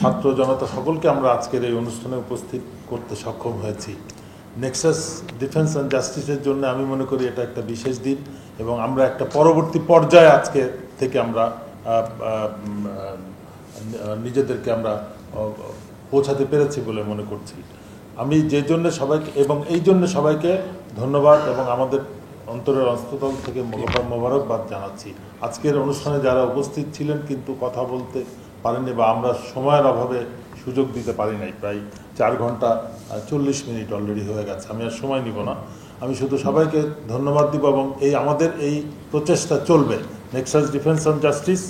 ছাত্র জনতা সকলকে আমরা আজকের এই অনুষ্ঠানে উপস্থিত করতে সক্ষম হয়েছি। নেক্সাস ডিফেন্স অ্যান্ড জাস্টিসের জন্য আমি মনে করি এটা একটা বিশেষ দিন এবং আমরা একটা পরবর্তী পর্যায়ে আজকে থেকে আমরা নিজেদেরকে আমরা পৌঁছাতে পেরেছি বলে মনে করছি। আমি যে জন্য সবাইকে এবং এই জন্য সবাইকে ধন্যবাদ এবং আমাদের অন্তরের অন্তঃস্থল থেকে মোবারকবাদ জানাচ্ছি। আজকের অনুষ্ঠানে যারা উপস্থিত ছিলেন কিন্তু কথা বলতে পারেননি বা আমরা সময়ের অভাবে সুযোগ দিতে পারি নাই, প্রায় 4 ঘন্টা 40 মিনিট অলরেডি হয়ে গেছে। আমি আর সময় নিব না, আমি শুধু সবাইকে ধন্যবাদ দিব এবং আমাদের এই প্রচেষ্টা চলবে। নেক্সাস ডিফেন্স অ্যান্ড জাস্টিস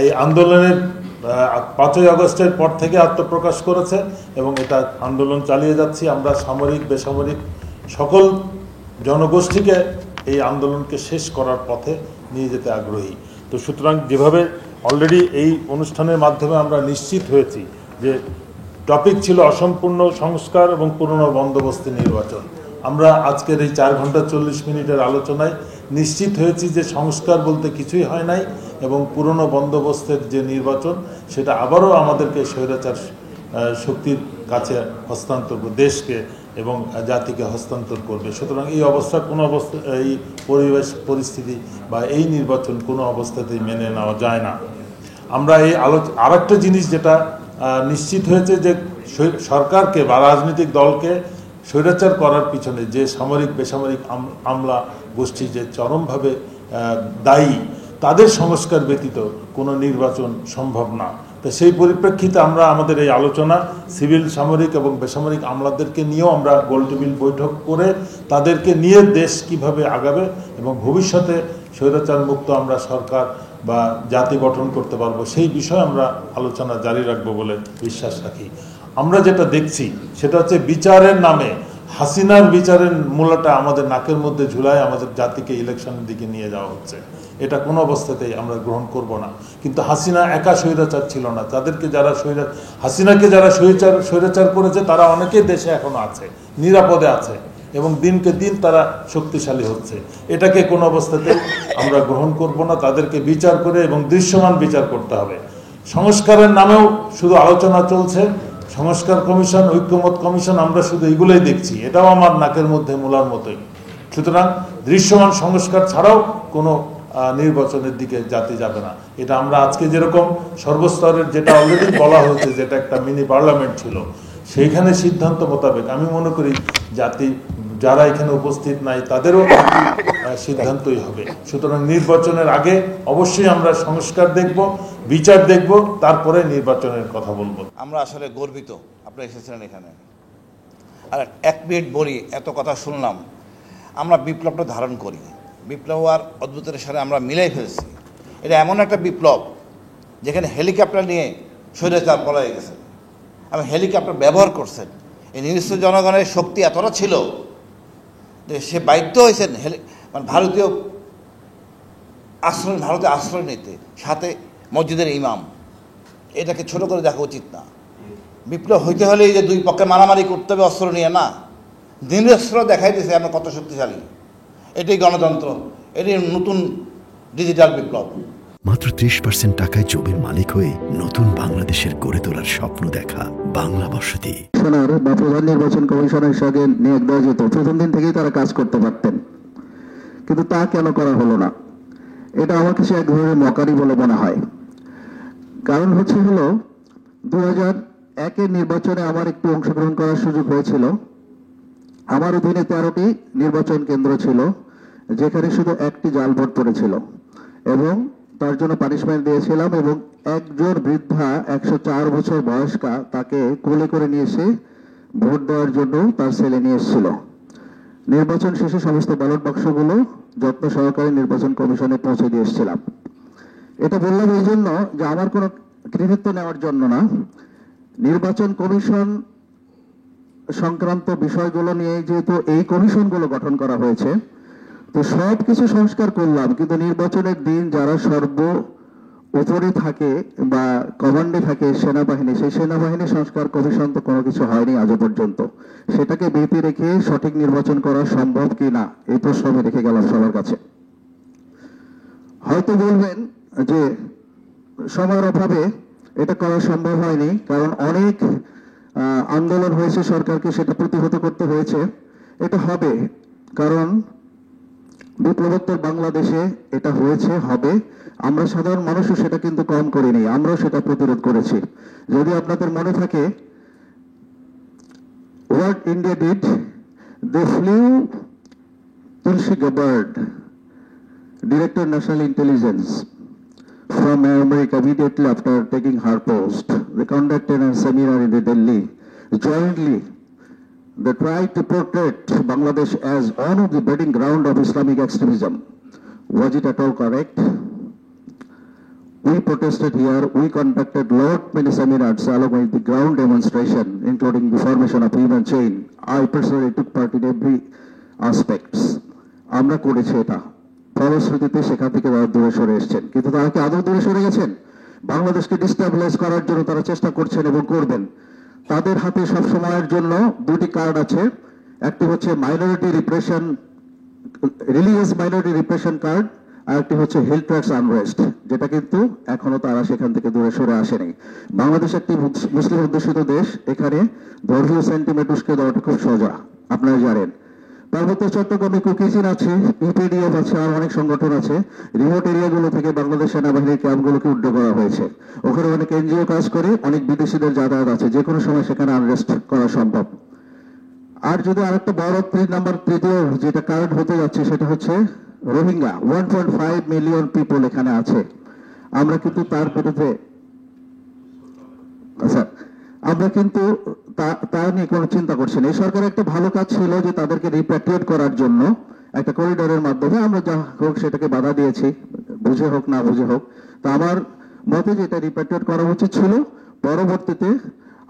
এই আন্দোলনের 5ই আগস্টের পর থেকে আত্মপ্রকাশ করেছে এবং এটা আন্দোলন চালিয়ে যাচ্ছি। আমরা সামরিক বেসামরিক সকল জনগোষ্ঠীকে এই আন্দোলনকে শেষ করার পথে নিয়ে যেতে আগ্রহী। তো সুতরাং যেভাবে অলরেডি এই অনুষ্ঠানের মাধ্যমে আমরা নিশ্চিত হয়েছি যে টপিক ছিল অসম্পূর্ণ সংস্কার এবং পুরনো বন্দোবস্তে নির্বাচন, আমরা আজকের এই 4 ঘন্টা 40 মিনিটের আলোচনায় নিশ্চিত হয়েছি যে সংস্কার বলতে কিছুই হয় নাই এবং পুরনো বন্দোবস্তের যে নির্বাচন সেটা আবারও আমাদেরকে স্বৈরাচার শক্তির কাছে হস্তান্তর, দেশকে এবং জাতিকে হস্তান্তর করবে। সুতরাং এই অবস্থা কোনো অবস্থা, এই পরিবেশ পরিস্থিতি বা এই নির্বাচন কোনো অবস্থাতেই মেনে নেওয়া যায় না। আমরা এই আরেকটা জিনিস যেটা নিশ্চিত হয়েছে যে সরকারকে বা রাজনৈতিক দলকে স্বৈরাচার করার পিছনে যে সামরিক বেসামরিক আমলা গোষ্ঠী যে চরমভাবে দায়ী, তাদের সংস্কার ব্যতীত কোনো নির্বাচন সম্ভব না। তো সেই পরিপ্রেক্ষিতে আমরা আমাদের এই আলোচনা সিভিল সামরিক এবং বেসামরিক আমলাদেরকে নিয়েও আমরা গোলটেবিল বৈঠক করে তাদেরকে নিয়ে দেশ কিভাবে আগাবে এবং ভবিষ্যতে স্বৈরাচার মুক্ত আমরা সরকার বা জাতি গঠন করতে পারবো সেই বিষয়ে আমরা আলোচনা জারি রাখবো বলে বিশ্বাস রাখি। আমরা যেটা দেখছি সেটা হচ্ছে বিচারের নামে হাসিনার বিচারের মূলটা আমাদের নাকের মধ্যে ঝুলায় আমাদের জাতিকে ইলেকশনের দিকে নিয়ে যাওয়া হচ্ছে। এটা কোনো অবস্থাতেই আমরা গ্রহণ করব না। কিন্তু হাসিনা একা স্বৈরাচার ছিল না, তাদেরকে যারা হাসিনাকে যারা স্বৈরাচার করেছে তারা অনেকেই দেশে এখনো আছে, নিরাপদে আছে এবং দিনকে দিন তারা শক্তিশালী হচ্ছে। এটাকে কোনো অবস্থাতে আমরা গ্রহণ করব না। তাদেরকে বিচার করে এবং দৃশ্যমান বিচার করতে হবে। সংস্কারের নামেও শুধু আলোচনা চলছে, সংস্কার কমিশন, ঐক্যমত কমিশন, আমরা শুধু এগুলোই দেখছি। এটাও আমার নাকের মধ্যে মূলার মতোই। সুতরাং দৃশ্যমান সংস্কার ছাড়াও কোনো নির্বাচনের দিকে জাতি যাবে না। এটা আমরা আজকে যেরকম সর্বস্তরের যেটা অলরেডি বলা হয়েছে, যেটা একটা মিনি পার্লামেন্ট ছিল, সেইখানে সিদ্ধান্ত মোতাবেক আমি মনে করি জাতি যারা এখানে উপস্থিত নাই তাদেরও সিদ্ধান্তই হবে। সুতরাং নির্বাচনের আগে অবশ্যই আমরা সংস্কার দেখব, বিচার দেখব, তারপরে নির্বাচনের কথা বলবো। আমরা আসলে গর্বিত আপনারা এসেছিলেন এখানে। আর 1 মিনিট বলি, এত কথা শুনলাম, আমরা বিপ্লবটা ধারণ করি। বিপ্লব আর অদ্ভুতের সাথে আমরা মিলাই ফেলছি। এটা এমন একটা বিপ্লব যেখানে হেলিকপ্টার নিয়ে স্বৈরাচার পলায়ে গেছে এবং হেলিকপ্টার ব্যবহার করছেন। এই নিরস্ত্র জনগণের শক্তি এতটা ছিল যে সে বাধ্য হয়েছেন মানে ভারতে আশ্রয় নিতে, সাথে মসজিদের ইমাম। এটাকে ছোট করে দেখা উচিত না। বিপ্লব হইতে হলে যে 2 পক্ষে মারামারি করতে হবে অস্ত্র নিয়ে না, নিরস্ত্র দেখাই দিয়েছে আমরা কত শক্তিশালী। এটাই গণতন্ত্র, এটাই নতুন ডিজিটাল বিপ্লব। মাত্র 30% টাকায় জমির মালিক হয়ে নতুন বাংলাদেশের গড়ে তোলার স্বপ্ন দেখা বাংলা বসতি। বা প্রধান নির্বাচন কমিশনের সঙ্গে নিয়োগ দেওয়া যেত, প্রথম দিন থেকেই তারা কাজ করতে পারতেন, কিন্তু তা কেন করা হলো না? এটা আমার কাছে এক ধরনের মকারি বলে মনে হয়। কারণ হচ্ছে 2001-এর নির্বাচনে আমার একটু অংশগ্রহণ করার সুযোগ হয়েছিল। আমার অধীনে 13টি নির্বাচন কেন্দ্র ছিল যেখানে শুধু একটি জাল ভোট পড়েছিল এবং তার জন্য পানিশমেন্ট দিয়েছিলাম এবং একজন বৃদ্ধা 104 বছর বয়স্কা তাকে কোলে করে নিয়ে এসে ভোট দেওয়ার জন্য তার ছেলে নিয়ে এসেছিল। নির্বাচন শেষে সমস্ত ব্যালট বাক্সগুলো যত্ন সহকারে নির্বাচন কমিশনে পৌঁছে দিয়ে এসেছিলাম। এটা বললাম এই জন্য যে আমার কোনো কৃতিত্ব নেওয়ার জন্য না, নির্বাচন কমিশন সংক্রান্ত বিষয়গুলো নিয়ে যেহেতু এই কমিশনগুলো গঠন করা হয়েছে, তো সব কিছু সংস্কার করলাম, কিন্তু নির্বাচনের দিন যারা উপরে থাকে বা কমান্ডে থাকে সেনাবাহিনী, সেই সেনাবাহিনী সংস্কার কমিশন তো কোনো কিছু হয়নি আজও পর্যন্ত। সেটাকে ভীতি রেখে সঠিক নির্বাচন করা সম্ভব কি না এই প্রশ্ন আমি রেখে গেলাম সবার কাছে। হয়তো বলবেন যে সময়ের অভাবে এটা করা সম্ভব হয়নি, কারণ অনেক আন্দোলন হয়েছে, সরকারকে সেটা প্রতিহত করতে হয়েছে। এটা হবে, কারণ বিপ্লবোত্তর বাংলাদেশে এটা হয়েছে, হবে। আমরা সাধারণ মানুষও সেটা কিন্তু কম করিনি, আমরাও সেটা প্রতিরোধ করেছি। যদি আপনাদের মনে থাকে, what India did, they flew Tulsi Gabbard, Director National Intelligence, from America immediately after taking her post. They conducted a seminar in Delhi. Jointly, they tried to portray Bangladesh as one of the breeding ground of Islamic extremism. Was it at all correct? We protested here. We conducted many seminars along with the ground demonstration, including the formation of human chain. I personally took part in every aspects. আমরা করেছি এটা। ফলশ্রুতিতে সেখান থেকে তারা দূরে সরে এসেছেন, কিন্তু তারা কি আদৌ দূরে সরে গেছেন? বাংলাদেশকে ডিস্টাবিলাইজ করার জন্য তারা চেষ্টা করছেন এবং করবেন। তাদের হাতে সব সময়ের জন্য দুটি কার্ড আছে। একটি হচ্ছে minority repression, religious minority repression card, আর একটি হচ্ছে হিল ট্র্যাক্স আনরেস্ট, যেটা কিন্তু এখনো তারা সেখান থেকে দূরে সরে আসেনি। বাংলাদেশ একটি মুসলিম অধ্যুষিত দেশ, এখানে ধর্মীয় সেন্টিমেন্ট উস্কে দেওয়াটা খুব সোজা, আপনারা জানেন। পার্বত্য চট্টগ্রামে কুকিজিন আছে, ইপিডিএফ আছে, আর অনেক সংগঠন আছে। রিমোট এরিয়াগুলো থেকে বাংলাদেশ সেনাবাহিনীর ক্যাম্পগুলোকে উদ্ধার করা হয়েছে। ওখানে অনেক এনজিও কাজ করে, অনেক বিদেশিদের যাতায়াত আছে, যে কোনো সময় সেখানে আনরেস্ট করা সম্ভব। আর যদি আরেকটা বড় তৃতীয় যেটা কার্ড হতে যাচ্ছে, সেটা হচ্ছে রোহিঙ্গা। 1.5 মিলিয়ন পিপল এখানে আছে। আমরা কিন্তু তার বিরুদ্ধে, আচ্ছা, আমরা কিন্তু তা নিয়ে কোনো চিন্তা করছি না। এই সরকারের একটা ভালো কাজ ছিল যে তাদেরকে রিপ্যাট্রিয়েট করার জন্য একটা করিডোরের মাধ্যমে, আমরা যা হোক সেটাকে বাধা দিয়েছি, বুঝে হোক না বুঝে হোক। তো আমার মতে যেটা রিপ্যাট্রিয়েট করা উচিত ছিল, পরবর্তীতে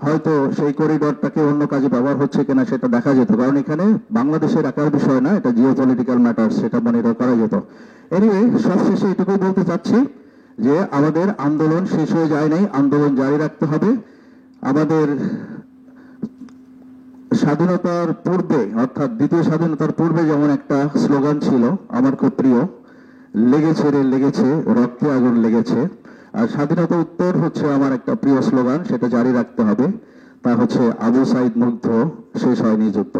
হয়তো সেই করিডোরটাকে অন্য কাজে ব্যবহার হচ্ছে কিনা সেটা দেখা যেত, কারণ এখানে বাংলাদেশের একার বিষয় না, এটা জিও পলিটিক্যাল ম্যাটার, সেটা মনিটর করা যেত। এনিওয়ে, সবশেষে এটুকুই বলতে চাচ্ছি যে আমাদের আন্দোলন শেষ হয়ে যায় নাই, আন্দোলন জারি রাখতে হবে। আমাদের স্বাধীনতার পূর্বে, অর্থাৎ দ্বিতীয় স্বাধীনতার পূর্বে যেমন একটা স্লোগান ছিল আমার খুব প্রিয়, লেগেছে রে লেগেছে, রক্তে আগুন লেগেছে। আর স্বাধীনতা উত্তর হচ্ছে আমার একটা প্রিয় স্লোগান, সেটা জারি রাখতে হবে। তা হচ্ছে আবু সাইদ মুগ্ধ, শেষ হয়নি যুদ্ধ।